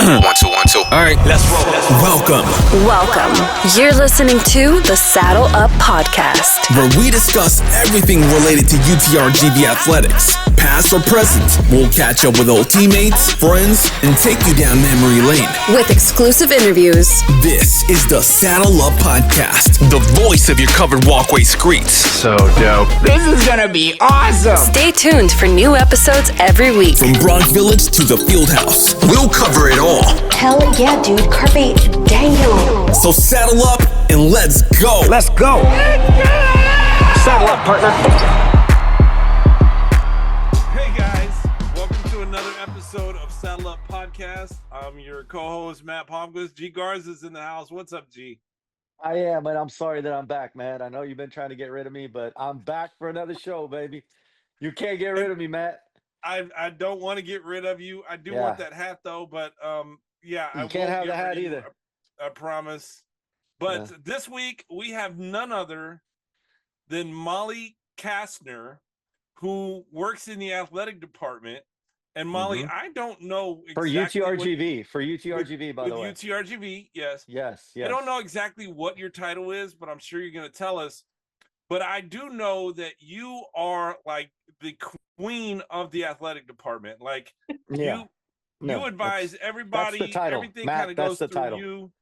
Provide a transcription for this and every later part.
One, two, one, two. All right, let's roll. Welcome. You're listening to the Saddle Up Podcast, where we discuss everything related to UTRGV Athletics. Past or present, we'll catch up with old teammates, friends, and take you down memory lane. with exclusive interviews. This is the Saddle Up Podcast. The voice of your covered walkway streets. So dope. This is gonna be awesome. Stay tuned for new episodes every week. From Bronx Village to the Fieldhouse, We'll cover it all. Hell yeah, dude. Carpe diem. so saddle up and let's go. Let's go. Saddle up, partner. Hey guys, welcome to another episode of Saddle Up Podcast. I'm your co-host Matt Pomquist. G Garza is in the house. What's up, G? I am, and I'm sorry that I'm back, man. I know you've been trying to get rid of me, but I'm back for another show, baby. You can't get rid of me, Matt. I don't want to get rid of you. I do want that hat though, but yeah, I You can't won't have get the hat rid of you, either. I promise. But this week we have none other than Molly Castner, who works in the athletic department. And Molly, I don't know For exactly UTRGV, by the way. UTRGV, yes. Yes. I don't know exactly what your title is, but I'm sure you're going to tell us. But I do know that you are like the queen of the athletic department. Like Yeah. you advise everybody. That's the title. Everything Matt, kind of that's goes the through title. you.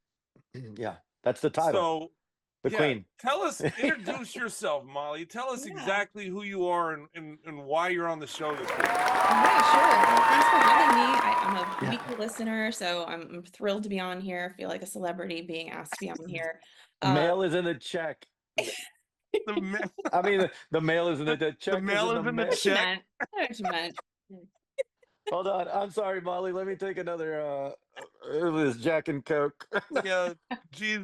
Yeah, that's the title. So the queen. Tell us, introduce yourself, Molly. Tell us exactly who you are and why you're on the show this week. Yeah, sure. Well, thanks for having me. I'm a weekly listener, so I'm thrilled to be on here. I feel like a celebrity being asked to be on here. Mail is in the check. The ma- I mean, the mail is in the check. the mail is in the What you check. meant. I know what you meant. Hold on. I'm sorry, Molly. Let me take another. It was Jack and Coke. Yeah, geez,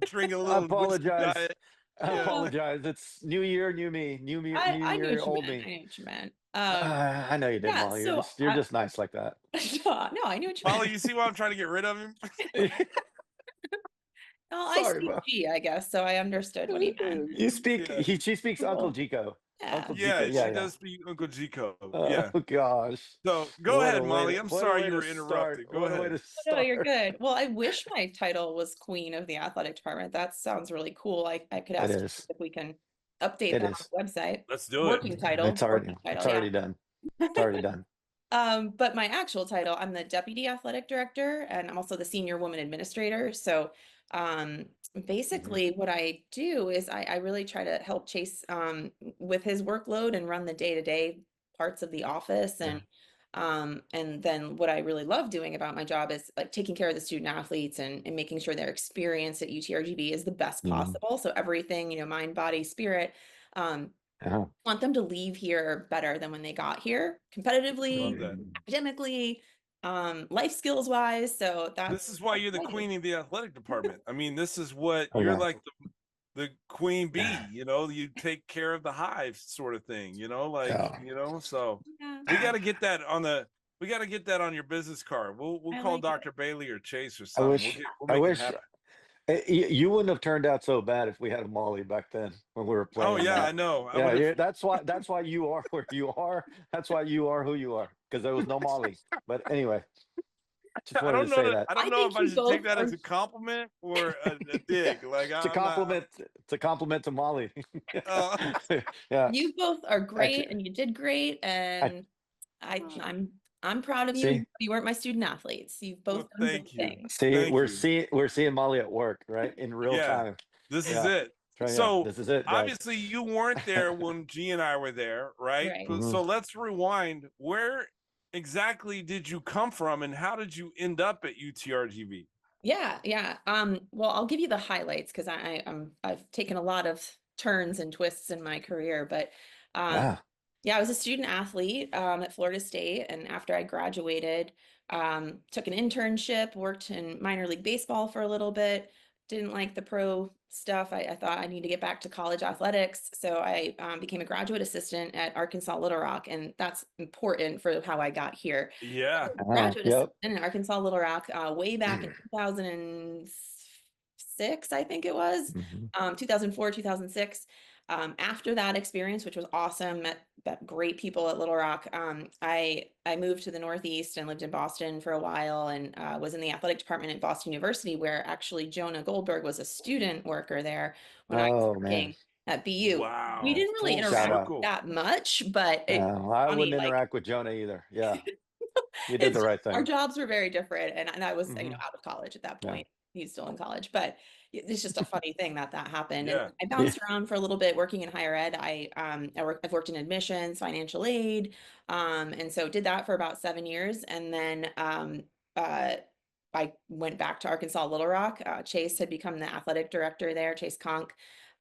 drink a I little. apologize. Diet. I Yeah. apologize. It's new year, new me. New me, I new knew year, what you old meant. I me. knew what you meant. I know you did, yeah, Molly. so You're I- just nice like that. No, I knew what you meant. Molly, you see why I'm trying to get rid of him? Well, I Sorry, speak Mo. G, I guess, so I understood what he meant. You speak. Yeah. She speaks Uncle Gico. Yeah. Uncle Yeah, Gico. she does speak Uncle Gico. Oh Yeah. gosh. So go What a ahead, way Molly. to- I'm what a sorry way you to were interrupted. start. Go What a way ahead. to No, you're start. good. Well, I wish my title was Queen of the Athletic Department. That sounds really cool. I could ask you is. if we can update It that is. on the website. Let's do it. Working title. It's already. working title, It's yeah. already done. It's already done. But my actual title, I'm the deputy athletic director, and I'm also the senior woman administrator. So basically what I do is I really try to help Chase with his workload and run the day-to-day parts of the office. And then what I really love doing about my job is like taking care of the student athletes and making sure their experience at UTRGV is the best Mhm. possible. So everything, mind, body, spirit. Oh, Want them to leave here better than when they got here, competitively, Love that. academically, life skills wise. So that's This is why you're the exciting. queen of the athletic department. I mean, this is what Oh, you're yeah. like the queen bee, you take care of the hive sort of thing, like, Yeah. so Yeah. we got to get that on your business card. We'll I call like it. Dr. Bailey or Chase or I something. wish. We'll I make it wish. happen. You wouldn't have turned out so bad if we had a Molly back then when we were playing. Oh yeah, that. I know. I Yeah, would've- that's why you are where you are. That's why you are who you are, because there was no Molly. But anyway, just I wanted don't to know. say that. I don't I know think if I you should take both that as are- a compliment or a dig. Like It's a compliment. It's a compliment to Molly. Yeah. You both are great, Actually- and you did great, and I'm proud of you. See? You weren't my student athletes. You've both Well, done thank good you. things. See, Thank we're seeing Molly at work, right, in real Yeah. time. This is Yeah. it. Yeah, So this is it, guys. obviously you weren't there when G and I were there, right? Right. But- Mhm. So let's rewind. Where exactly did you come from, and how did you end up at UTRGV? Yeah. Well, I'll give you the highlights because I've taken a lot of turns and twists in my career, but Yeah. yeah, I was a student athlete at Florida State, and after I graduated, took an internship, worked in minor league baseball for a little bit. Didn't like the pro stuff. I thought I need to get back to college athletics, so I became a graduate assistant at Arkansas Little Rock, and that's important for how I got here. Yeah. Graduate Yep. assistant in Arkansas Little Rock way back in 2006, I think it was. Mhm. 2004, 2006. After that experience, which was awesome, met great people at Little Rock. I moved to the Northeast and lived in Boston for a while, and was in the athletic department at Boston University, where actually Jonah Goldberg was a student worker there when I was Oh man, working at BU. We Wow. didn't really Full shout interact out. circle. that much, but it's I funny, wouldn't like interact with Jonah either. Yeah, you did it's the just, right our thing. jobs were very different, and I was, Hmm. out of college at that Yeah. point. He's still in college, but it's just a funny thing that happened. And Yeah. I Yeah. bounced around for a little bit working in higher ed. I've worked in admissions, financial aid, and so did that for about 7 years, and then uh, I went back to Arkansas Little Rock. Chasse had become the athletic director there, Chasse Conque,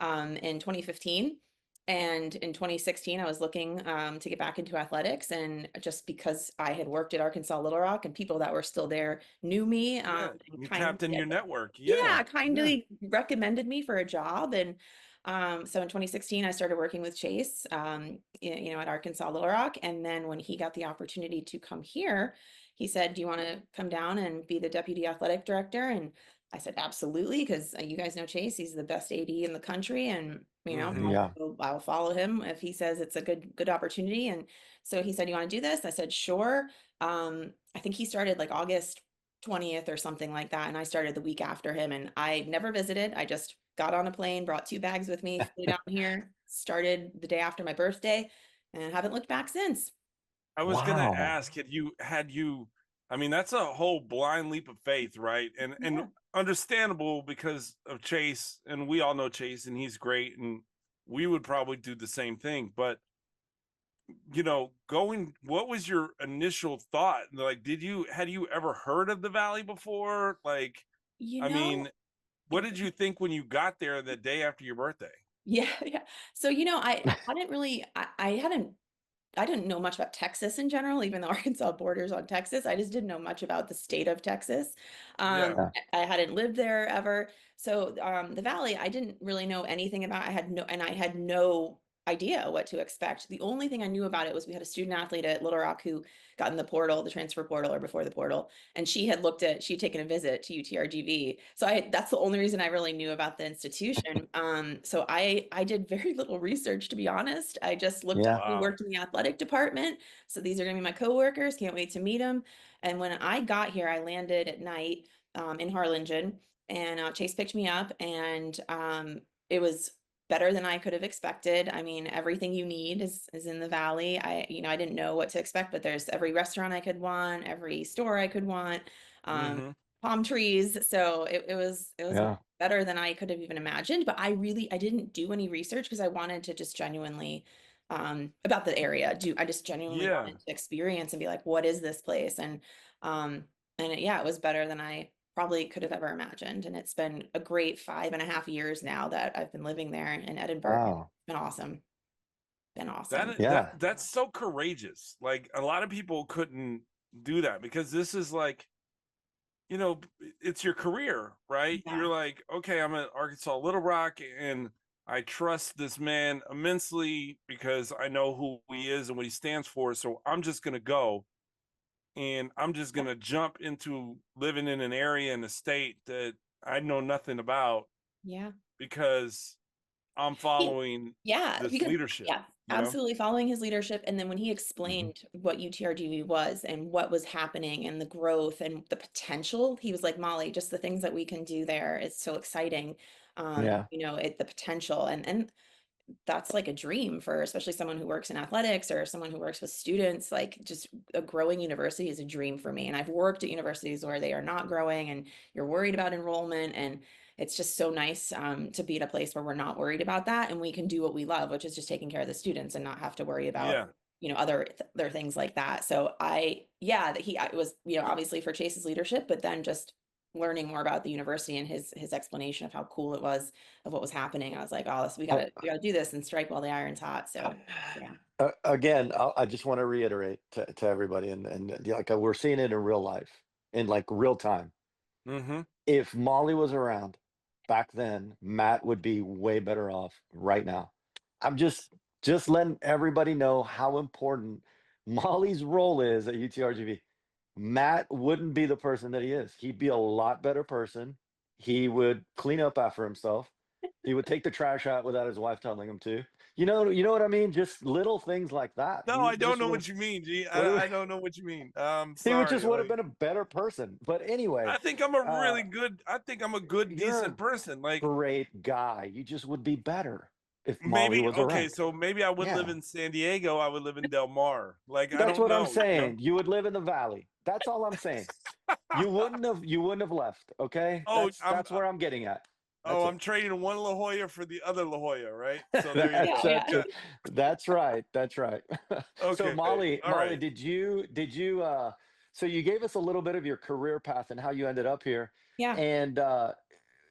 in 2015. And in 2016, I was looking to get back into athletics. And just because I had worked at Arkansas Little Rock and people that were still there knew me, Yeah. and You tapped in kindly, your network. Yeah. yeah, Yeah. kindly recommended me for a job. And so in 2016, I started working with Chasse, at Arkansas Little Rock. And then when he got the opportunity to come here, he said, "Do you want to come down and be the deputy athletic director?" And I said, "Absolutely," because you guys know Chasse, he's the best AD in the country, and Mhm. Yeah. I'll follow him if he says it's a good opportunity. And so he said, "You want to do this?" I said, "Sure." I think he started like August 20th or something like that, and I started the week after him. And I never visited. I just got on a plane, brought 2 bags with me, flew down here, started the day after my birthday, and haven't looked back since. I was gonna Wow. ask, I mean, that's a whole blind leap of faith, right? And Yeah. understandable because of Chasse, and we all know Chasse, and he's great, and we would probably do the same thing. But what was your initial thought? Like, had you ever heard of the Valley before? Like, You I know, mean, what did you think when you got there the day after your birthday? yeah, yeah. So, I didn't really, I didn't know much about Texas in general, even though Arkansas borders on Texas. I just didn't know much about the state of Texas. Yeah. Yeah. I hadn't lived there ever. So the Valley, I didn't really know anything about. I had no idea what to expect. The only thing I knew about it was we had a student athlete at Little Rock who got in the portal, the transfer portal, or before the portal, and she'd taken a visit to UTRGV. So that's the only reason I really knew about the institution. So I did very little research, to be honest. I just looked up Yeah. who Wow. worked in the athletic department. So these are gonna be my coworkers. Can't wait to meet them. And when I got here, I landed at night in Harlingen, and Chasse picked me up, and it was better than I could have expected. I mean, everything you need is in the Valley. I didn't know what to expect, but there's every restaurant I could want, every store I could want, um, Hmm. palm trees. So it was Yeah. better than I could have even imagined. But I didn't do any research because I wanted to just genuinely about the area. I just genuinely Yeah. wanted to experience and be like, what is this place? Yeah, it was better than I probably could have ever imagined. And it's been a great 5.5 years now that I've been living there in Edinburgh. It's Wow. been awesome. Been awesome. Yeah. That's so courageous. Like, a lot of people couldn't do that because this is like, it's your career, right? Yeah. You're like, okay, I'm at Arkansas Little Rock, and I trust this man immensely because I know who he is and what he stands for. So I'm just gonna go, and I'm just gonna jump into living in an area in a state that I know nothing about Yeah. because I'm He- following Yeah, this because leadership, yeah, you know? absolutely following his leadership. And then when he Hmm. explained what UTRGV was and what was happening and the growth and the potential, he was like, "Molly, just the things that we can do there is so exciting." Yeah. The potential, and that's like a dream for especially someone who works in athletics or someone who works with students. Like, just a growing university is a dream for me. And I've worked at universities where they are not growing and you're worried about enrollment. And it's just so nice to be at a place where we're not worried about that and we can do what we love, which is just taking care of the students and not have to worry about Yeah. other things like that. So it was, obviously for Chase's leadership, but then just learning more about the university and his explanation of how cool it was of what was happening. I was like, oh, we Uh, gotta do this and strike while the iron's hot. So yeah. Again, I just want to reiterate to everybody, and yeah, like we're seeing it in real life, in like real time. Mm-hmm. If Molly was around back then, Matt would be way better off right now. I'm just letting everybody know how important Molly's role is at UTRGV. Matt wouldn't be the person that he is. He'd be a lot better person. He would clean up after himself. He would take the trash out without his wife telling him to. You know what I mean? Just little things like that. No, He I don't just know would what you mean, G. have I don't know what you mean. he would Sorry. just would have Like, been a better person. But anyway, I think I'm a uh, really good. I think I'm a good, you're decent a person. Like great guy. You just would be better if Molly maybe was okay, around. so maybe I would live Yeah. in San Diego. I would live in Del Mar. Like I That's don't what I'm know. You know. saying. You would live in the valley. That's all I'm saying. You wouldn't have left. Okay. Oh, That's where I'm getting at. That's I'm it. trading one La Jolla for the other La Jolla, right? So there you Yeah, go. yeah. That's right. That's right. So Okay. All Molly, right. did you so you gave us a little bit of your career path and how you ended up here. Yeah. And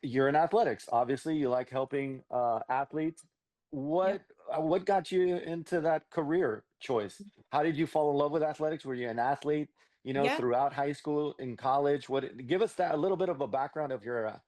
you're in athletics. Obviously, you like helping athletes. Yep. What got you into that career choice? How did you fall in love with athletics? Were you an athlete, Yeah. throughout high school, in college? Give us that a little bit of a background of your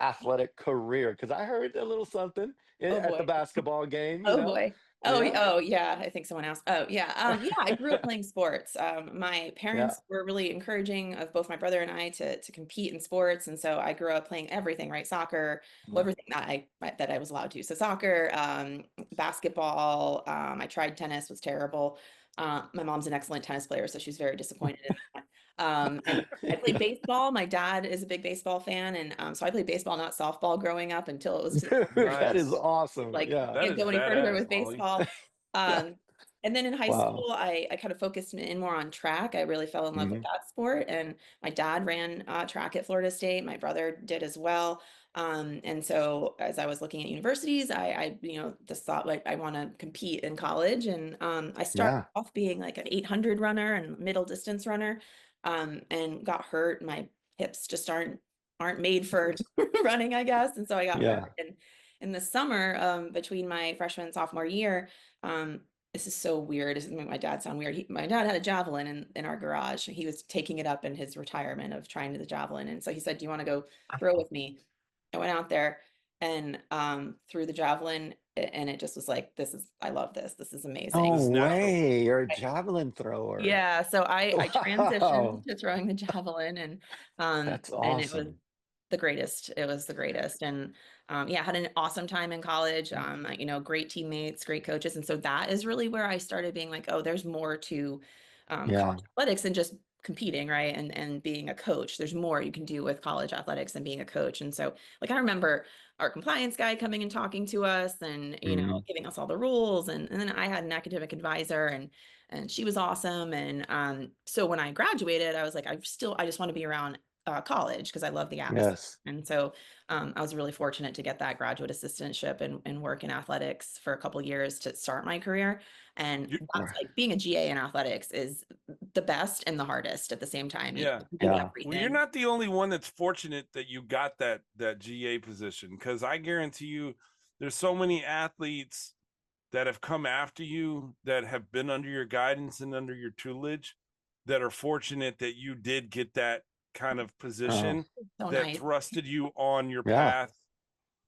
athletic career, because I heard a little something Oh at the boy. basketball game. Oh boy. Oh, Yeah, oh yeah. I think someone asked. Oh yeah. Yeah. I grew up playing sports. My yeah, parents were really encouraging of both my brother and I to compete in sports, and so I grew up playing everything, right? Soccer, well, yeah. everything that I was allowed to. So soccer, basketball. I tried tennis, was terrible. My mom's an excellent tennis player, so she's very disappointed in that. And I played baseball. My dad is a big baseball fan, and so I played baseball, not softball, growing up until it was to the point Dude, that is Nice. awesome. like Yeah, That can't is go any further badass, with Molly. baseball. yeah. Um, and then in high Wow. school, I kind of focused in more on track. I really fell in love with Hmm. that sport, and my dad ran track at Florida State. My brother did as well. And so as I was looking at universities, I just thought like I want to compete in college, and I started Yeah, off being like an 800 runner and middle distance runner, and got hurt. My hips just aren't made for running, I guess, and so I got hurt. yeah. And in the summer, between my freshman and sophomore year, um, this is so weird. This is make my dad sound weird. My dad had a javelin in our garage. He was taking it up in his retirement of trying the javelin. And so he said, "Do you want to go throw with me?" I went out there and threw the javelin, and it just was like, I love this. This is No amazing. This is natural. way. You're a javelin thrower. Yeah, so I transitioned Wow. to throwing the javelin, That's and it was awesome. the greatest. It was the greatest. And yeah, had an awesome time in college. Great teammates, great coaches. And so that is really where I started being like, oh, there's more to Yeah. college athletics than just competing, right? And being a coach. There's more you can do with college athletics than being a coach. And so like I remember our compliance guy coming and talking to us and Hmm. giving us all the rules. And then I had an academic advisor, and she was awesome. And so when I graduated, I was like, I just want to be around college because I love the atmosphere. Yes. And so I was really fortunate to get that graduate assistantship and work in athletics for a couple years to start my career. And You, that's like being a GA in athletics is the best and the hardest at the same time. You yeah. can do Yeah. Well, you're everything. not the only one that's fortunate that you got that GA position, because I guarantee you there's so many athletes that have come after you that have been under your guidance and under your tutelage that are fortunate that you did get that kind of Oh, position So that nice. thrusted you on your yeah. path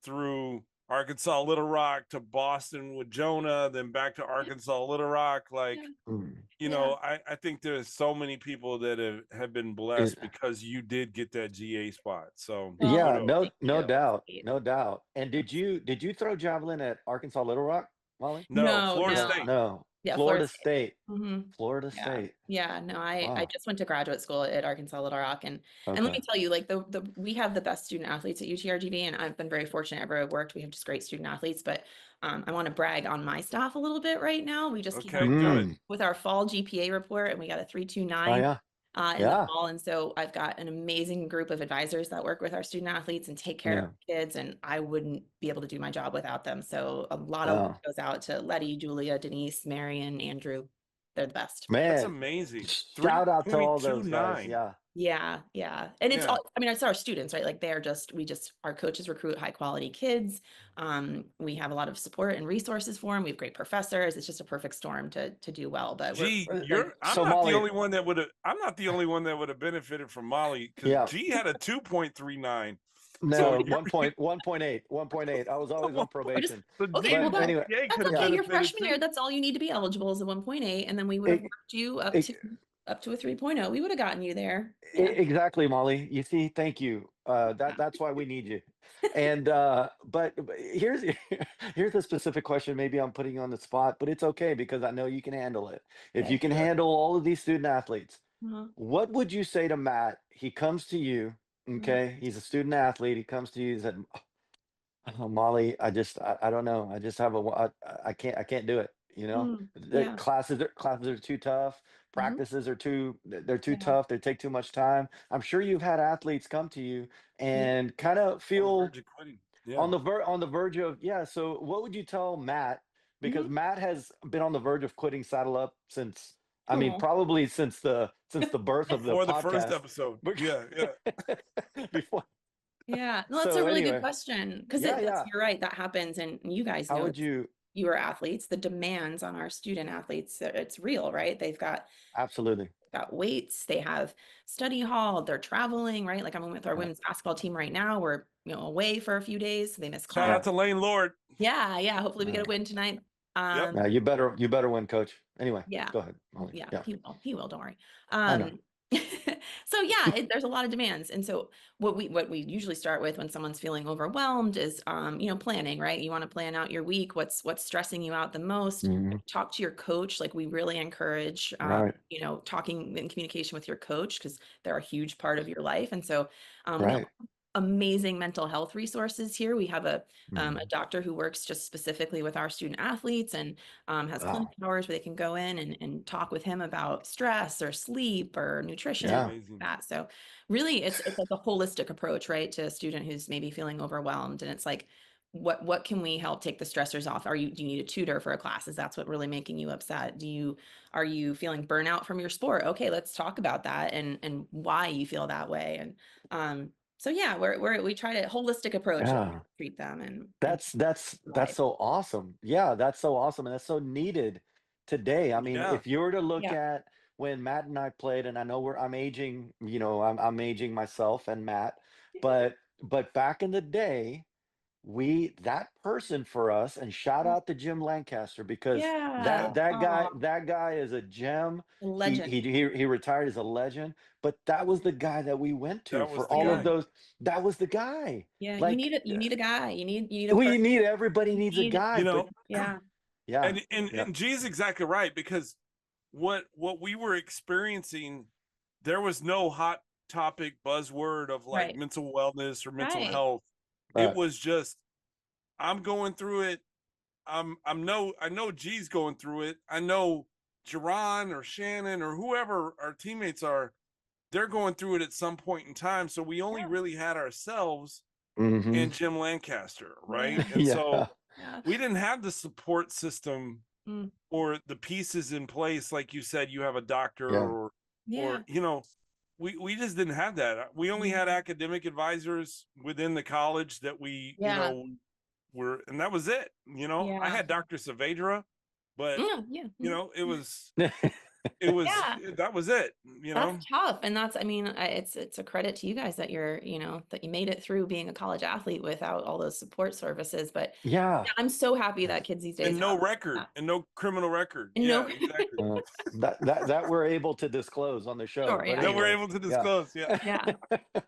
through Arkansas Little Rock to Boston with Jonah, then back to Arkansas Little Rock. Like, Yeah. Mm. Yeah. I think there's so many people that have been It- blessed because you did get that GA spot. So Well, yeah, kudos. no, thank no you. doubt. Sweet. No doubt. And did you throw javelin at Arkansas Little Rock, Molly? No, No, Florida no. State. No. Yeah, Florida Florida State. State. hmm Florida Yeah. State. Yeah, no, I Wow. just went to graduate school at Arkansas Little Rock, and let me Okay. tell you, like the we have the best student athletes at UTRGV, and I've been very fortunate everywhere I've worked. We have just great student athletes, but I want to brag on my staff a little bit right now. We just came Okay, out do it. Mm. with our fall GPA report, and we got a Oh 329 yeah. in the Yeah. fall. And so I've got an amazing group of advisors that work with our student athletes and take care of Yeah. kids, and I wouldn't be able to do my job without them. So a lot of love Oh goes out to Letty, Julia, Denise, Marion, Andrew. They're the best. That's man. amazing. Shout out to all those guys. 3.29. Yeah. Yeah, yeah. And it's Yeah. all, I mean, it's our students, right? Like our coaches recruit high quality kids. We have a lot of support and resources for them. We have great professors. It's just a perfect storm to do well. But Gee, Like, I'm so not the Molly. only one that would have benefited from Molly, because Yeah. G had a 2.39. So No, you're 1.8. I was always on probation. so okay, well But that anyway, GA that's could have okay. Your benefited freshman year, too. that's all you need to be eligible is a 1.8, and then we would have it, worked you up it, to up to a 3.0, we would have gotten you there. E- Yeah. Exactly, Molly. You see, thank you. That's why we need you. And but here's here's a specific question. Maybe I'm putting you on the spot, but it's okay because I know you can handle it. If you Okay. can handle all of these student athletes, Uh-huh. what would you say to Matt? He comes to you, Mhm. okay? He's a student athlete. He comes to you. He said, "Oh, Molly, I don't know. I just have I can't do it. You know, the Yeah. classes are too tough. Mhm. Practices are they're too Yeah. tough. They take too much time. I'm sure you've had athletes come to you Yeah. and kind of On the feel verge of quitting. Yeah. on the verge of, yeah. So what would you tell Matt? Because Mhm. Matt has been on the verge of quitting Saddle Up since, I mean, Oh. probably since the birth of the Before the first podcast. episode. Bec- Yeah. Yeah. Before. Yeah. No, that's a So really good anyway, question because yeah, that's yeah. you're right. That happens, and you guys How know would you? you are athletes. The demands on our student athletes, it's real, right? They've Absolutely. got weights, they have study hall, they're traveling, right? Like I'm with our Yeah. women's basketball team right now. We're away for a few days, so they miss Shout class. out to Lane Lord. Yeah, yeah. Hopefully we get Yeah. a win tonight. Yep. Yeah, you better win, coach. Anyway, Yeah. go ahead, Molly. Yeah, Yeah, he will, don't worry. I know. So yeah, there's a lot of demands. And so what we usually start with when someone's feeling overwhelmed is planning, right? You want to plan out your week, what's stressing you out the most. Mhm. Talk to your coach. Like we really encourage Right, talking in communication with your coach because they're a huge part of your life. And so we have right. amazing mental health resources here. We have a Mhm. doctor who works just specifically with our student athletes and has clinic Wow. hours where they can go in and talk with him about stress or sleep or That's nutrition, Yeah. amazing. that. So really it's like a holistic approach, right? To a student who's maybe feeling overwhelmed. And it's like, what can we help take the stressors off? Do you need a tutor for a class? Is that's what really making you upset? Are you feeling burnout from your sport? Okay, let's talk about that and why you feel that way. And so yeah, we try to holistic approach of how Yeah. to treat them and That's life. so awesome. Yeah, that's so awesome, and that's so needed today. I mean, Yeah. if you were to look Yeah. at when Matt and I played, and I know I'm aging, I'm aging myself and Matt, but back in the day, that person for us, and shout out to Jim Lancaster because Yeah. Yep. that guy is a gem. A He legend. he retired as a legend, but that was the guy that we went to That was for the all of Yeah. guy. those. That was the guy. Yeah. Like, You need a guy. You need a we person. need everybody needs a You need, guy, You but know, yeah. yeah, and yeah, G's exactly right because what we were experiencing, there was no hot topic buzzword of like Right. mental wellness or mental Right. health. It right, was just I'm going through it. I know G's going through it. I know Jerron or Shannon or whoever our teammates are, they're going through it at some point in time. So we only Yeah. really had ourselves hmm and Jim Lancaster, right? Yeah. And so yeah, Yeah. we didn't have the support system Mm. or the pieces in place. Like you said, you have a doctor yeah, or Yeah. we just didn't have that. We only had academic advisors within the college that we, Yeah. and that was it. I Yeah. had Dr. Saavedra, but Yeah. Yeah. Yeah. that was it, That's tough. And I mean, it's a credit to you guys that that you made it through being a college athlete without all those support services. But yeah. yeah, I'm so happy that kids these days and no have record that. and no criminal record. And Yeah, no, exactly. That we're able to disclose on the show. sure. But Yeah. That we're anyway, able to yeah, disclose. Yeah. Yeah.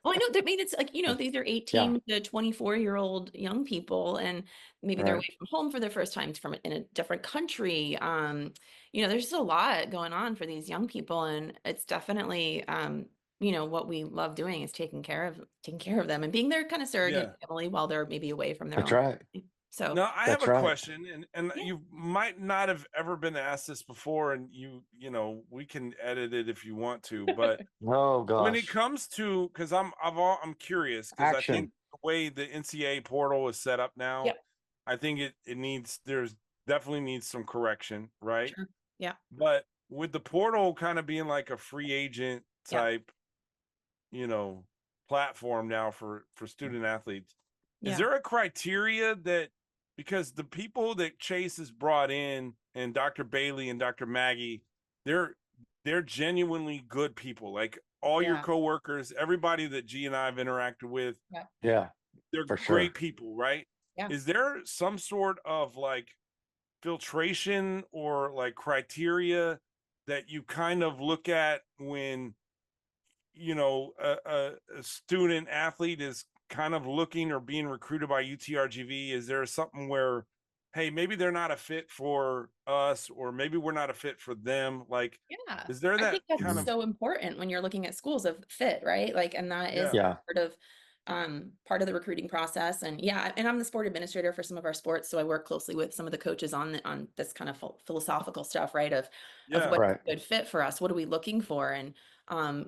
Well, I know that, I mean, it's like, these are yeah, 18 to 24-year-old young people, and maybe they're right, away from home for their first time in a different country. There's just a lot going on for these young people, and it's definitely, what we love doing is taking care of them and being their kind of surrogate Yeah. family while they're maybe away from their that's own right, family. So, Now I have that's a right. question, and yeah. you might not have ever been asked this before, and we can edit it if you want to, but Oh when it gosh, comes to because I'm curious because I think action. the way the NCAA portal is set up now, Yep. I think it needs there's definitely needs some correction, right? Sure. Yeah. But with the portal kind of being like a free agent Yeah. type, platform now for student athletes, is Yeah. there a criteria that because the people that Chasse has brought in and Dr. Bailey and Dr. Maggie, they're genuinely good people. Like all your Yeah. coworkers, everybody that G and I have interacted with, Yeah, they're for great sure. people, right? Yeah. Is there some sort of like filtration or like criteria that you kind of look at when, you know, a student athlete is kind of looking or being recruited by UTRGV? Is there something where, hey, maybe they're not a fit for us, or maybe we're not a fit for them? Like, Yeah, is there I that think that's kind of, so important when you're looking at schools of fit, right? Like, and that is yeah, Yeah. part of the recruiting process. And yeah, and I'm the sport administrator for some of our sports, so I work closely with some of the coaches on this kind of philosophical stuff, right? Of yeah, what's Right. a good fit for us, what are we looking for? And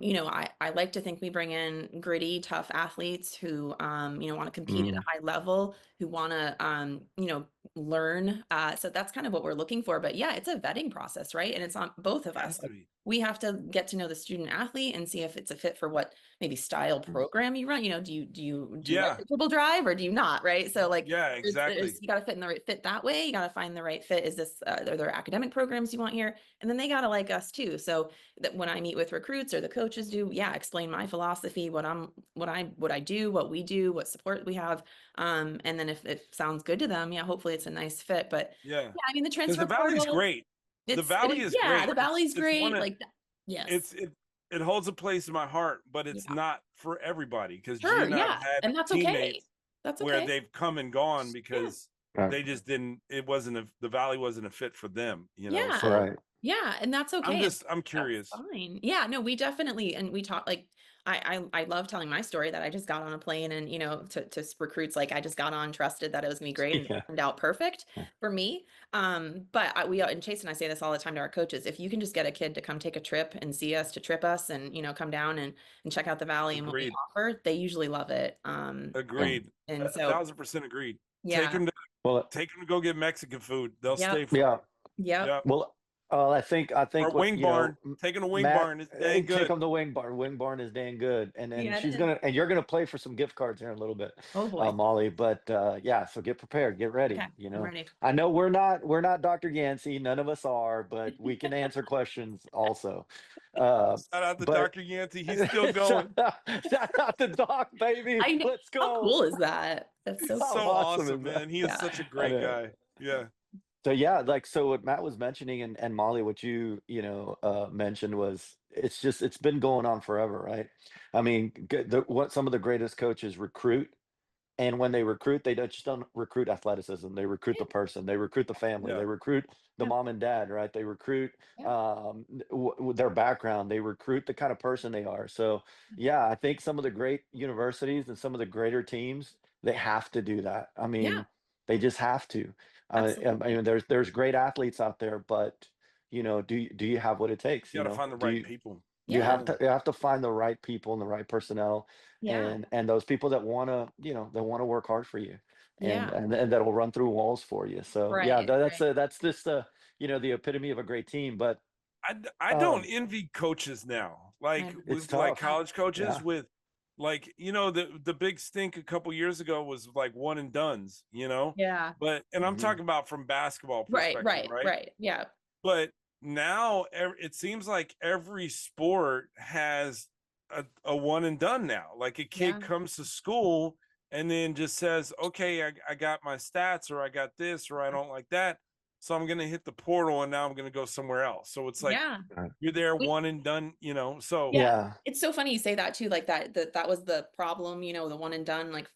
you know, I like to think we bring in gritty, tough athletes who you know, want to compete at a high level, who want to you know, learn. So that's kind of what we're looking for. But yeah, it's a vetting process, right? And it's on both of has us. to be. We have to get to know the student athlete and see if it's a fit for what maybe style program you run. You know, do you like Yeah, the dribble drive or do you not? Right. So like, yeah, exactly. you got to fit in the right fit that way. You got to find the right fit. Is this are there academic programs you want here? And then they got to like us too. So that when I meet with recruits or the coaches do, yeah, explain my philosophy, what I do, what we do, what support we have. And then if it sounds good to them, yeah, hopefully it's a nice fit. But Yeah, yeah, I mean, the because the transfer Valley's portal, great. The Valley is yeah, great. the Valley's It's one great. of, Like, yes. it holds a place in my heart, but it's Yeah. not for everybody, because G Sure, and I've yeah, had and that's okay. teammates That's where okay. they've come and gone Yeah. because Right. they just didn't, it wasn't the Valley wasn't a fit for them, you know. Yeah. So Right. Yeah, and that's okay. I'm That's curious. fine. Yeah, no, we definitely, and we talk like I love telling my story that I just got on a plane and you know to recruits, like I just got on, trusted that it was gonna be great, and it Yeah. turned out perfect for me. But we and Chase and I say this all the time to our coaches: if you can just get a kid to come take a trip and see us, to trip us, and you know come down and check out the Valley and what we Agreed. offer, they usually love it. Agreed. And so 1,000% agreed. yeah, Well, Take them to go get Mexican food. They'll stay yep, for, yeah. yep, yeah. Well, I think Or what, Wing Barn. Taking a Wing Matt, Barn is dang take good. them to Wing Barn. Wing Barn is dang good, and yeah, it she's is. you're gonna play for some gift cards here in a little bit, Oh boy. Molly. But yeah, so get prepared, get ready. Okay, You I'm know, ready. I know we're not Dr. Yancey, none of us are, but we can answer questions also. Shout out to But Dr. Yancey. He's still going. shout out to Doc, baby. I know. Let's How go. cool is that? That's so He's How so cool. awesome awesome, is that? man. He is Yeah. such a I great know. guy. Yeah. So yeah, like so what Matt was mentioning and Molly, what mentioned was it's been going on forever, right? I mean, what some of the greatest coaches recruit, and when they recruit, they don't recruit athleticism. They recruit Yeah. the person. They recruit the family. Yeah. They recruit the Yeah. mom and dad, right? They recruit Yeah. their background. They recruit the kind of person they are. So yeah, I think some of the great universities and some of the greater teams, they have to do that. I Yeah. mean, they just have to. I Absolutely. mean, there's great athletes out there, but do you have what it takes? You got to find the Do right you people. Yeah. you have to find the right people and the right personnel, Yeah. and those people that want to they want to work hard for you, and Yeah. that'll run through walls for you. So yeah, Right. Right. that's just the epitome of a great team. But I don't um envy coaches now, like I- it's with like tough. college coaches Yeah. with, like, you know, the big stink a couple years ago was like one and dones, you know. Yeah. But and I'm Hmm. talking about from basketball Right. perspective, Right. right? Right. Yeah. But now it seems like every sport has a one and done now. Like a kid Yeah. comes to school and then just says, okay, I got my stats, or I got this, or I don't like that. So I'm going to hit the portal and now I'm going to go somewhere else. So it's like Yeah. you're there We- one and done, you know. So Yeah. Yeah. It's so funny you say that too. Like that was the problem, you know, the one and done like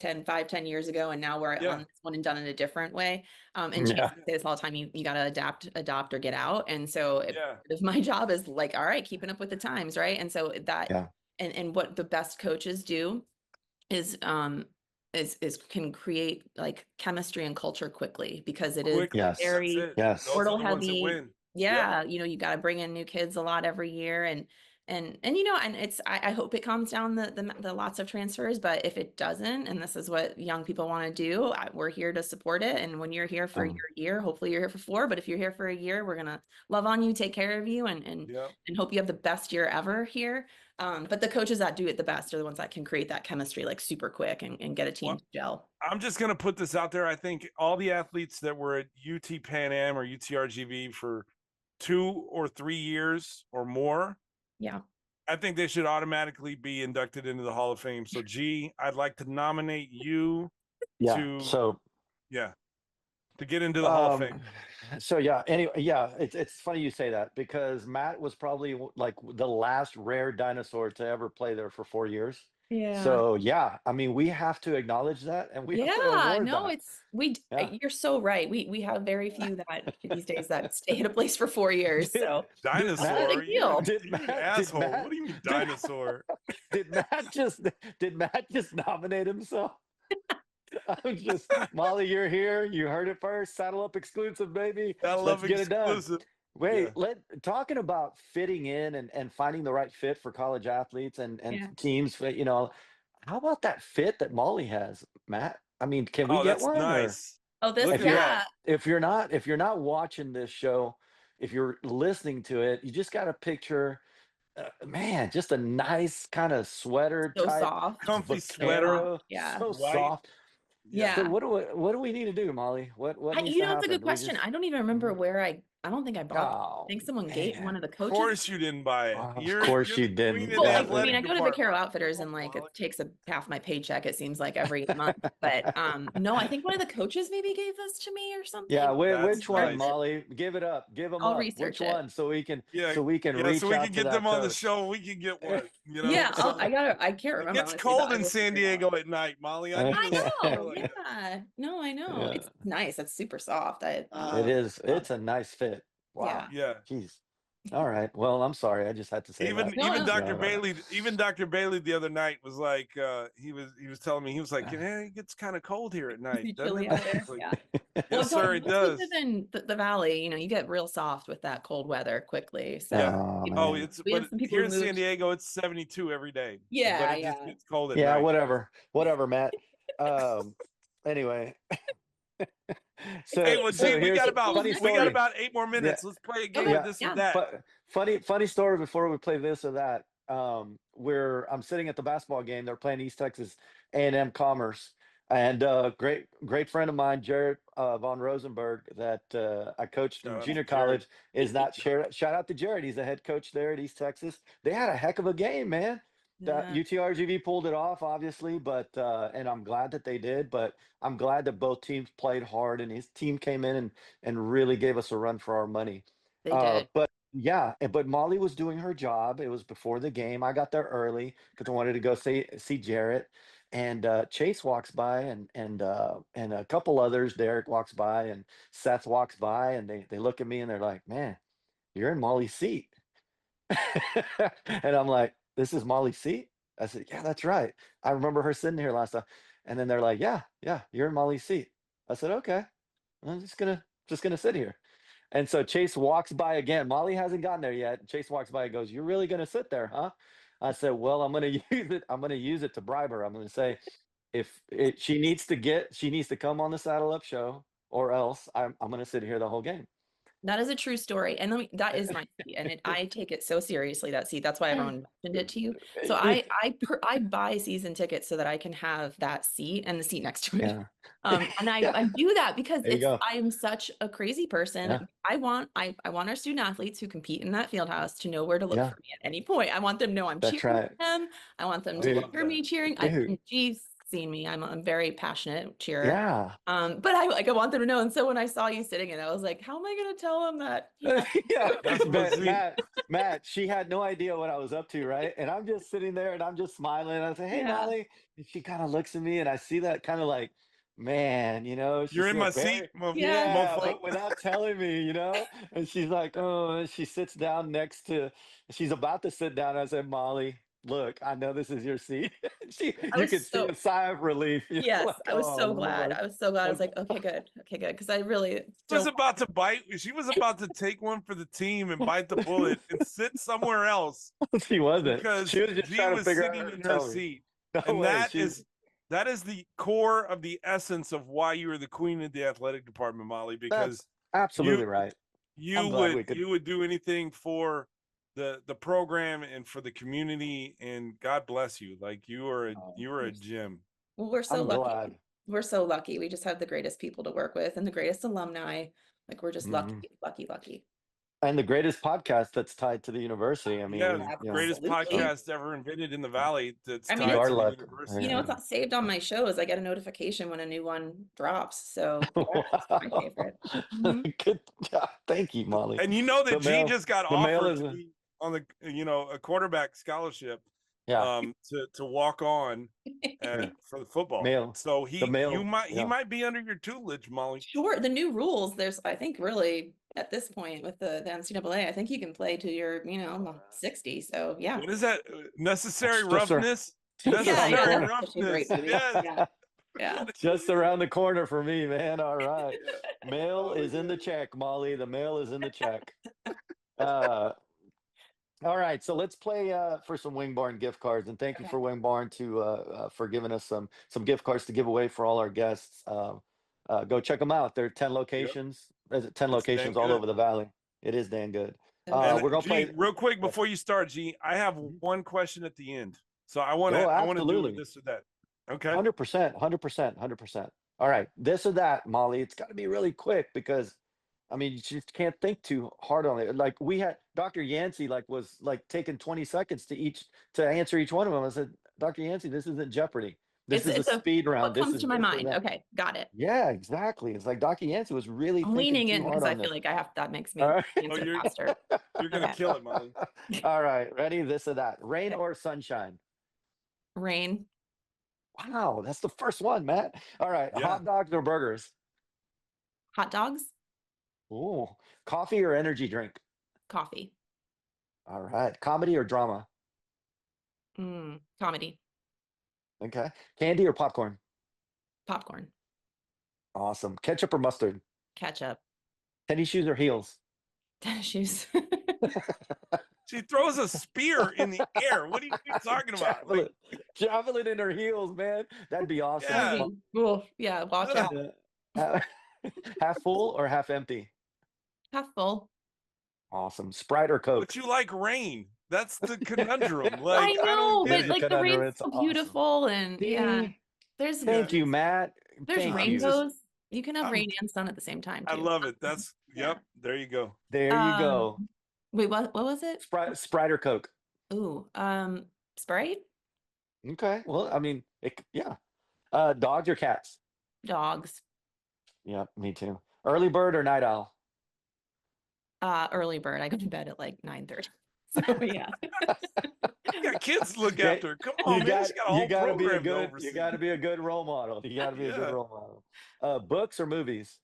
10 years ago, and now we're yeah, on this one and done in a different way. And Chase Yeah. say this all the time, you got to adopt or get out. And so yeah, if my job is like, all right, keeping up with the times, right? And so that Yeah. and what the best coaches do is can create like chemistry and culture quickly, because it is quickly. Yes. That's very it. Yes. Those portal are the ones that heavy. win. Yeah, you know, you got to bring in new kids a lot every year, and you know, and it's I hope it calms down the lots of transfers, but if it doesn't, and this is what young people want to do, we're here to support it. And when you're here for Um, your year, hopefully you're here for 4, but if you're here for a year, we're gonna love on you, take care of you, Yeah. and hope you have the best year ever here. But the coaches that do it the best are the ones that can create that chemistry like super quick and get a team Well, to gel. I'm just going to put this out there. I think all the athletes that were at UT Pan Am or UTRGV for 2 or 3 years or more, Yeah. I think they should automatically be inducted into the Hall of Fame. So, G, I'd like to nominate you yeah. to, So yeah. to get into the Hall of Um, Fame? so yeah, anyway, yeah, it's funny you say that because Matt was probably like the last rare dinosaur to ever play there for 4 years. Yeah. So yeah, I mean, we have to acknowledge that and we have to Yeah, award no, that. Yeah. you're so right. We have very few that these days that stay at a place for 4 years. Did, So did that's a Matt, Dinosaur? big deal. did You Matt, did asshole. Matt, What do you mean did, dinosaur? did Matt just nominate himself? I'm just Molly, you're here. You heard it first. Saddle Up exclusive, baby. I Let's love get it done. exclusive. Wait, Yeah. talking about fitting in and finding the right fit for college athletes and Yeah. teams, how about that fit that Molly has, Matt? I mean, can we Oh, get that's one? Or nice. Oh, this, Look if at you're that. yeah. if you're not watching this show, if you're listening to it, you just got to picture, man, just a nice kind of sweater So type soft. Comfy So sweater, soft. vaquero, Yeah. so white. soft. Yeah. So Yeah. what do we need to do, Molly? What needs to That's a happen? good Do we question. just I don't even remember where I don't think I bought them. I oh think someone gave one man. of the Of coaches. course you didn't buy it. Of You're course you the queen didn't. of Well, the I athletic I go to department. Vaquero Outfitters Come and on, like it Molly. takes a half my paycheck, it seems like every month. But no, I think one of the coaches maybe gave this to me or something. Yeah, That's which one, Worth nice. it. Molly? Give it up. Give them I'll up. research Which it. one so Yeah, we can yeah. So reach we out can to get them that on the coach. show. We can get one. Yeah, So I can't it remember gets honestly, but cold I in will San figure it out. Diego at night, Molly. I need I a sweater know. like that. Yeah. No, I know. Yeah, It's nice. It's super soft. it I is. love It's a nice fit. Yeah. Wow. Yeah. Jeez. All right. Well, I'm sorry. I just had to say Even that. No, even no. Dr. No, no, no. Bailey the other night was like he was telling me, he was like, yeah, it gets kind of cold here at night, Be doesn't chilly it? out there. Like, Yeah. Well, yes, sir, it once we live does. in the valley, you get real soft with that cold weather quickly. So Yeah. Oh people, Oh, man. it's we have but some people here who in San moved. Diego, it's 72 every day. But Yeah, it just yeah. gets cold at Yeah, night. whatever, Matt. Anyway. Hey, so well, so gee, Well, we here's got a it about was funny nice. we got story. about 8 more Yeah, minutes. Let's play a game Okay. of yeah. this or Yeah. that. Funny story before we play this or that. Where I'm sitting at the basketball game. They're playing East Texas A&M Commerce, and great friend of mine, Jared von Rosenberg, that I coached Shout in out to junior Jared. college, is not shared. Shout out to Jared. He's the head coach there at East Texas. They had a heck of a game, man. That Yeah. UTRGV pulled it off, obviously, but and I'm glad that they did. But I'm glad that both teams played hard, and his team came in and really gave us a run for our money. They did. But yeah, but Molly was doing her job. It was before the game. I got there early because I wanted to go see Jarrett. And Chase walks by, and a couple others. Derek walks by, and Seth walks by, and they look at me and they're like, "Man, you're in Molly's seat." And I'm like, "This is Molly's seat?" I said, "Yeah, that's right. I remember her sitting here last time." And then they're like, "Yeah, you're in Molly's seat." I said, "Okay, I'm just gonna sit here." And so Chase walks by again. Molly hasn't gotten there yet. Chase walks by and goes, "You're really gonna sit there, huh?" I said, "Well, I'm gonna use it. I'm gonna use it to bribe her. I'm gonna say, she needs to come on the Saddle Up show, or else I'm gonna sit here the whole game." That is a true story. And that is my seat. And I take it so seriously, that seat. That's why everyone mentioned it to you. So I buy season tickets so that I can have that seat and the seat next to it. Yeah. And I do that because There you go. I am such a crazy person. Yeah. I want our student athletes who compete in that field house to know where to look Yeah. for me at any point. I want them to know I'm That's cheering right. for them. I want them I to love hear me that. cheering. Dude. She's seen me. I'm a very passionate cheerer. Yeah. But I want them to know. And so when I saw you sitting in, I was like, how am I gonna tell them that? Yeah, That's my seat. Matt, she had no idea what I was up to, right? And I'm just sitting there and I'm just smiling. I say, "Hey, Yeah. Molly," and she kind of looks at me, and I see that kind of like, man, she's You're in my very- seat, yeah, mofo. but without telling me, And she's like, "Oh," and she sits down next to. She's about to sit down. I said, "Molly, look, I know this is your seat." You could see a sigh of relief. You're Yes, like, I was "Oh, so glad. Lord." I was so glad. I was like, okay, good. Because I really She was don't. about to bite. She was about to take one for the team and bite the bullet and sit somewhere else She wasn't. because She was just G trying to was figure sitting out how in to her tell me. seat. No And way, that is the core of the essence of why you are the queen of the athletic department, Molly, because That's absolutely right. I'm glad we could. you would do anything for the program and for the community, and God bless you. Like you are a gem. Well, we're so I'm lucky. glad. We're so lucky. We just have the greatest people to work with and the greatest alumni. Like we're just Mhm. lucky. And the greatest podcast that's tied to the university. I mean, Yeah, we, greatest Absolutely. podcast ever invented in the valley that's I mean, tied Our to the luck. university. You know, it's not saved on my shows. I get a notification when a new one drops. So yeah, it's my Wow. favorite. Mhm. Good job. Thank you, Molly. And you know that The G mail, just got the mail offered is to be on the a quarterback scholarship yeah, to walk on for the football. mail. So The mail. he Yeah. might be under your tutelage, Molly. Sure. The new rules, there's, I think, really at this point with the NCAA, I think you can play to your, 60. So yeah. What is that? Necessary Just around- roughness? just Yeah, around the yeah, corner. that's such a great Roughness. movie. Yes. Yeah. Yeah. Just around the corner for me, man. All right. Mail is in the check, Molly. The mail is in the check. All right, so let's play for some Wing Barn gift cards, and thank you Okay. for Wing Barn for giving us some gift cards to give away for all our guests. Go check them out. There are 10 locations. There's 10 locations all good. over the valley. It is dang good. And, We're gonna G, play real quick before you start, G. I have one question at the end, so I want to do absolutely. this or that. Okay. 100%, 100%, 100%. All right, this or that, Molly. It's got to be really quick because, I mean, you just can't think too hard on it. Like we had Dr. Yancey, was taking 20 seconds to answer each one of them. I said, Dr. Yancey, this isn't Jeopardy. This is a speed round. What This comes is to my this or mind? that. Okay, got it. Yeah, exactly. It's like Dr. Yancey was really I'm thinking leaning too in hard because I on feel this. like that makes me All right. answer you're- faster. You're gonna Okay. kill it, Molly. All right, ready? This or that. Rain or sunshine? Rain, Wow, that's the first one, Matt. All right, Yeah. hot dogs or burgers? hot dogs, Ooh, coffee or energy drink? coffee, All right, comedy or drama? comedy, Okay, candy or popcorn? popcorn, Awesome. Ketchup or mustard? ketchup, Tennis shoes or heels? tennis shoes. She throws a spear in the air. What are you talking about? Javelin, javelin in her heels, man. That'd be awesome. Yeah. Cool. Yeah, watch out. Half full or half empty? Half full. Awesome. Sprite or Coke? But you like rain. That's the conundrum. I Like know, don't get but it. like the Conundrum, rain's it's so awesome. beautiful and yeah. See? There's Thank you, Matt. there's Thank you. rainbows. You can have I'm- rain and sun at the same time I too. love it. That's yep. There you go. There you go. Wait, what was it? Sprite or Coke? Ooh, Sprite? Okay. Well, I mean, yeah. Dogs or cats? Dogs. Yeah, me too. Early bird or night owl? Early bird. I go to bed at like 9:30. So yeah. You got kids to look Yeah, after. Come on, man. She's got a whole gotta be a program to good oversee. you gotta be a good role model. You gotta be a Yeah. good role model. Books or movies?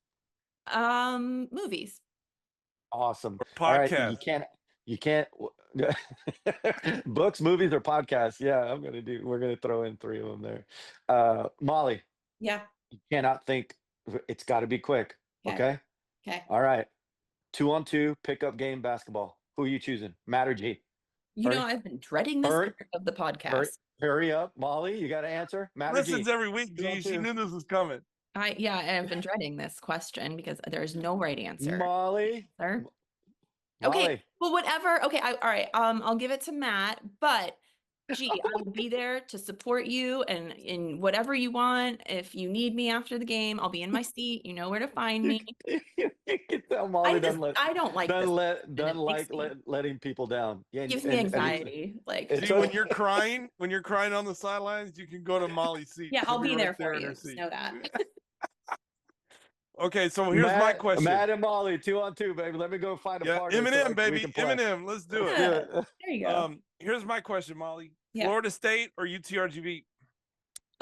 Movies. Awesome. Or All right, podcast. you can't books, movies, or podcasts. Yeah, we're gonna throw in 3 of them there. Molly, Yeah. you cannot think. It's got to be quick. Okay. Okay. Okay. All right. 2-on-2 pickup game basketball. Who are you choosing? Matt or G? You know, Hurry. I've been dreading this Hurry. part of the podcast. Hurry up, Molly. You got to answer. Matt or G? Listens every week, G. She 2-on-2. knew this was coming. I've been dreading this question because there's no right answer. Molly. Sir? Molly. Okay, well, whatever. Okay, all right. I'll give it to Matt, but gee, I will be there to support you and in whatever you want. If you need me after the game, I'll be in my seat. You know where to find me. You can tell Molly I don't like this. doesn't it like makes me- letting people down. Yeah, Gives me anxiety. Like, it's See, when okay. you're crying on the sidelines, you can go to Molly's seat. yeah, She'll I'll be right there for in you. her Just seat. know that. Okay, so here's my question. Matt and Molly, 2-on-2, baby. Let me go find a Yeah, partner. so Eminem, we baby, can play. Eminem. Let's do it. Yeah. Do it. There you go. Here's my question, Molly. Yeah. Florida State or UTRGV?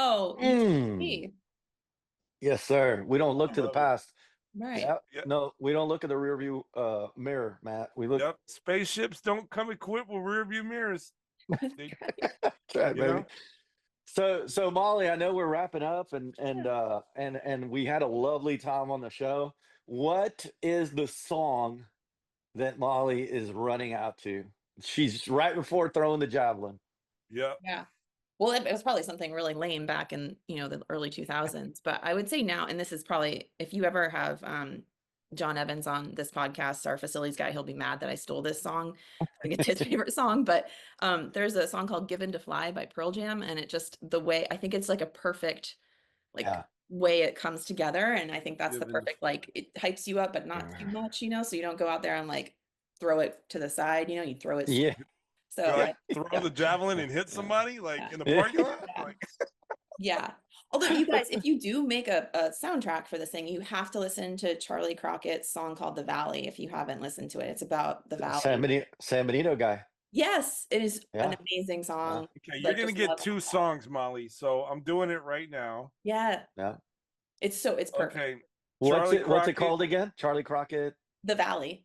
Oh, Mm. Yes, sir. We don't look to the love it. past. right. Yep. Yeah. No, we don't look at the rear view mirror, Matt. We look. Yep. Spaceships don't come equipped with rear view mirrors. They- That's right, you baby. know? So Molly, I know we're wrapping up, and we had a lovely time on the show. What is the song that Molly is running out to? She's right before throwing the javelin. Yep. Yeah. Well, it was probably something really lame back in, the early 2000s, but I would say now, and this is probably, if you ever have John Evans on this podcast, our facilities guy, he'll be mad that I stole this song. I think it's his favorite song, but there's a song called Given to Fly by Pearl Jam. And it just, the way, I think it's like a perfect, Yeah. way it comes together. And I think that's the Given to perfect, it hypes you up, but not too much, so you don't go out there and throw it to the side, you throw it. Yeah. So like throw the javelin and hit somebody like in the parking lot. Like, yeah. Although you guys, if you do make a soundtrack for this thing, you have to listen to Charlie Crockett's song called The Valley. If you haven't listened to it, it's about the valley. San Benito guy. Yes, it is an Yeah. amazing song. okay, you're gonna just get love 2 it. songs, Molly. So I'm doing it right now. Yeah, Yeah. it's perfect. Okay. What's it Crockett. called again? Charlie Crockett, The Valley.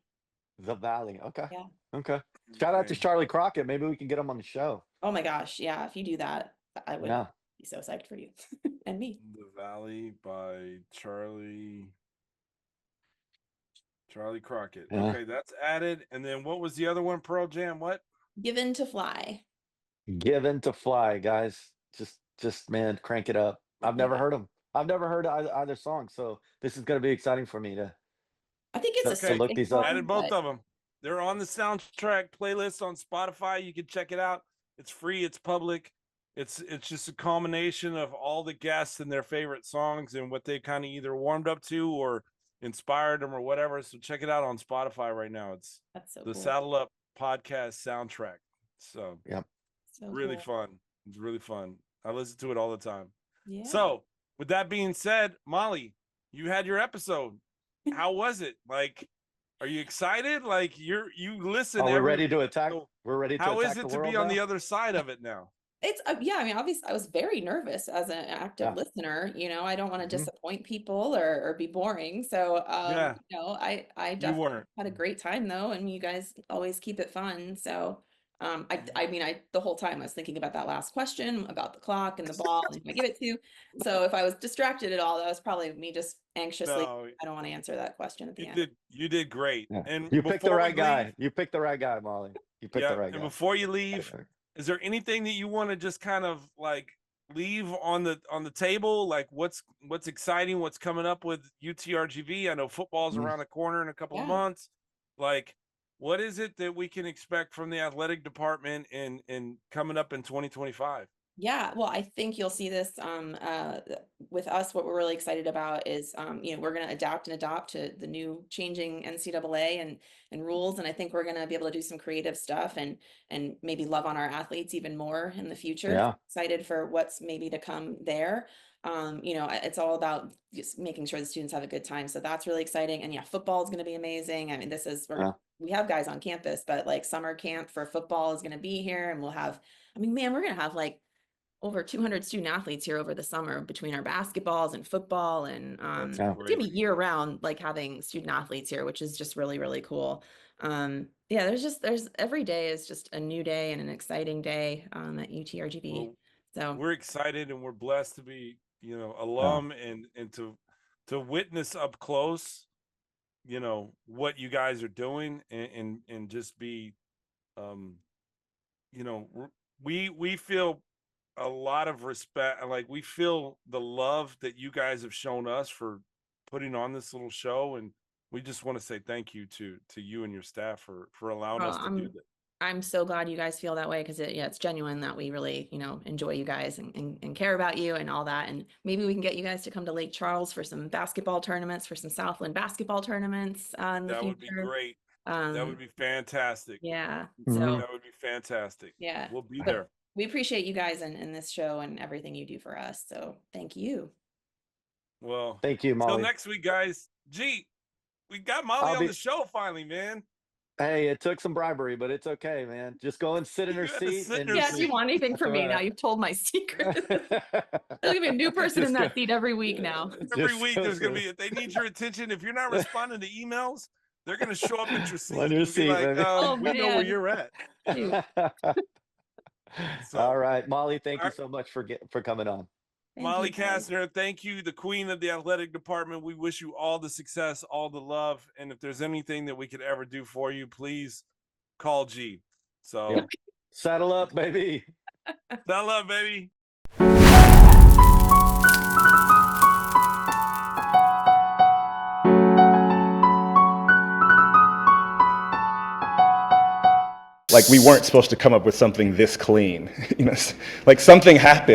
The Valley. Okay. Yeah. Okay. Shout out to Okay. Charlie Crockett. Maybe we can get him on the show. Oh my gosh, yeah. If you do that, I would Yeah. be so psyched for you and me. The Valley by Charlie Crockett. Yeah. Okay, that's added. And then what was the other one? Pearl Jam. What? Given to Fly. Given to Fly, guys. Just man, crank it up. I've never heard them. I've never heard either song, so this is going to be exciting for me to I think it's to a look singing these up. song, Added both but of them. They're on the soundtrack playlist on Spotify. You can check it out. It's free. It's public. It's just a combination of all the guests and their favorite songs and what they kind of either warmed up to or inspired them or whatever. So check it out on Spotify right now. It's that's so the cool. Saddle Up podcast soundtrack. So Yep. So really cool. fun. It's really fun. I listen to it all the time. Yeah. So with that being said, Molly, you had your episode. How was it? Like, are you excited? Like you listen. Are we every ready to week, attack? so We're ready to how attack is it the to world be on now? the other side of it now? It's yeah, I mean, obviously I was very nervous as an active Yeah. listener, I don't want to Mhm. disappoint people or be boring. So Yeah. I You definitely weren't. had a great time though, and you guys always keep it fun. So I mean the whole time I was thinking about that last question about the clock and the ball and who I give it to. So if I was distracted at all, that was probably me just anxiously. No, I don't want to answer that question at the end. you did great. Yeah. And You picked the before we right guy. leave- You picked the right guy, Molly. You picked the yeah, right and guy. before you leave, is there anything that you want to just kind of like leave on the table? Like what's exciting, what's coming up with UTRGV? I know football's around the corner in a couple of Yeah. months. Like what is it that we can expect from the athletic department in coming up in 2025? Yeah, well, I think you'll see this with us. What we're really excited about is, we're going to adapt and adopt to the new changing NCAA and rules, and I think we're going to be able to do some creative stuff and maybe love on our athletes even more in the future. Yeah. Excited for what's maybe to come there. It's all about just making sure the students have a good time, so that's really exciting. And yeah, football is going to be amazing. I mean, we have guys on campus, but like summer camp for football is going to be here, and we'll have. I mean, man, we're going to have like over 200 student athletes here over the summer between our basketballs and football, and That's it's gonna be crazy. year round, like having student athletes here, which is just really, really cool. Yeah, there's every day is just a new day and an exciting day at UTRGV. Well, So we're excited and we're blessed to be, alum and to witness up close, what you guys are doing and just be, we feel a lot of respect. Like we feel the love that you guys have shown us for putting on this little show. And we just want to say thank you to you and your staff for allowing us to do that. I'm so glad you guys feel that way, because it's genuine that we really, enjoy you guys and care about you and all that. And maybe we can get you guys to come to Lake Charles for some basketball tournaments, for some Southland basketball tournaments in the That would be future. great. That would be fantastic. Yeah. Mhm. So That would be fantastic. yeah, We'll be but there. we appreciate you guys in this show and everything you do for us. So thank you. Well, Thank you, till Molly. next week, guys. Gee, we got Molly I'll on be- the show finally, man. Hey, it took some bribery, but it's okay, man. Just go and sit in her You had to seat. sit in And her Yeah, if you seat. want anything from me All now, right. you've told my secret. There'll be a new person in Just that go- seat every week now. Every Just week go there's gonna sit- be, if they need your attention, if you're not responding to emails, they're gonna show up at your seat On your and be seat, like, baby. Oh, we know where man. you're at. Dude, So, All right, Molly. Thank you Alright. so much for coming on. thank Molly you, guys. Castner, thank you, the queen of the athletic department. We wish you all the success, all the love, and if there's anything that we could ever do for you, please call G. So, Yep. Saddle up, baby. saddle up, baby. Like we weren't supposed to come up with something this clean, like something happened.